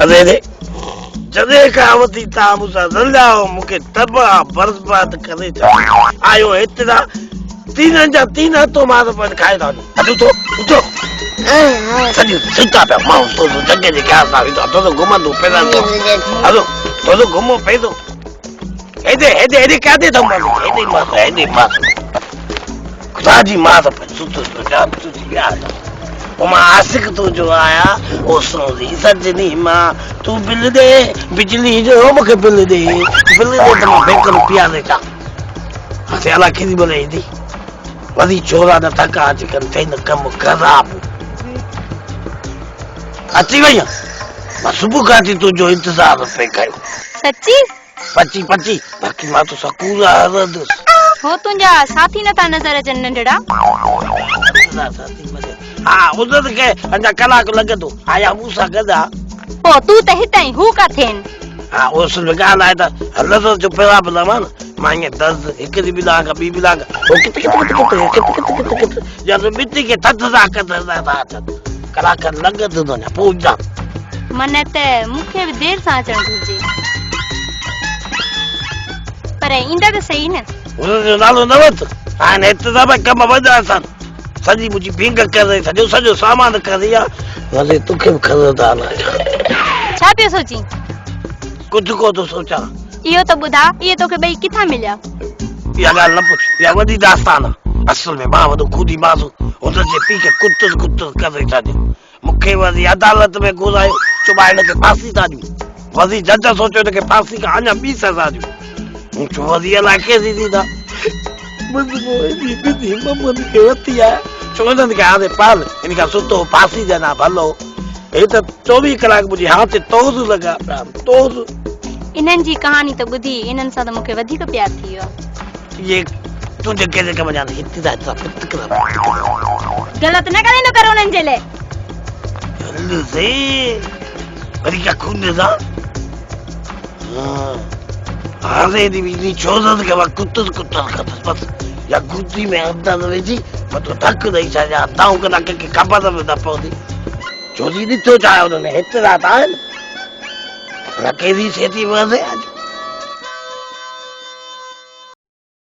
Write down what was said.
अरे रे जदे कहावती ता मुसा रंजाओ मुके तबाह बर्बाद करे आयो इतना तीन तो मार पर खाए था अदु तो उठो सदी सिता पे मां तो जगह जे क्या सा तो घुमंदो पेला तो अदो तो घुमो पेदो हेदे कादे तो मां हेदे मां खुदाजी मां तो सुतो तो जान तू यार ओमा आशिक तो जो आया ओ सोरी सजनी मां तू बिल दे बिजली जो मुके बिल दे तो बैंक में पिया दे का हसे अला किनी बोले दी वदी छोरा न थका अच कन थे न कम खराब अची वई मां सुबह का थी तुझो इंतजार पे कयो सच्ची पची बाकी मां तो सकूरा हरद हो तुंजा साथी न ता नजर अचन नंढड़ा हाँ उधर के अंजा कलाक लगदो आया मूसा गदा ओ तू त हिताई हु का थेन हाँ उस गाल आया था लजो जो पेवा बलमान मांगे दर्द एक दी बिला का बी बिला का ओ कित जब मिट्टी के तत दा करदा था कलाक लगदो न पूजा मने ते मुखे भी देर सा अचण घुर्जे पर इंदा त सही न उन नालो न वत हां ने त सब कम वदा सन सजी मुझी भिंग कर रही सजो सामान कर दिया वले तुखे खरदा ना छा पे सोची कुछ को तो सोचा इयो तो बुधा ये तो के बई किथा मिल्या या गाल न पूछ या वदी दास्तान असल में मां वदो खुदी मासु उधर जे पी के कुत्तस कर रही था मुखे वदी अदालत में घुरायो चुबाए न के फांसी था दी वदी जज सोचो के फांसी का अन्या 20 सजा दी मुझे वदी ला के दी था दी मम्मा के वतिया चोदन के आदे पाल इनका सुतो फांसी देना भलो ए तो 24 कलाक मुझे हाथ से तोज लगा तोज इनन जी कहानी तो बुधी इनन सा तो मुके वधिक प्यार थियो ये तुझे कैसे कम जाने इतनी ज्यादा पिट कर गलत न करे न करो नन जेले जल्दी से बड़ी क्या खून दे दा अरे दी चोदन के वक्त कुत्तस का बस या गुद्दी में अंदर वेजी मतलब धक नहीं चाहिए दाऊ कदा के खबर में दा पौदी चोरी दी तो चाहे उन्होंने इतना था ना केरी सेती वसे आज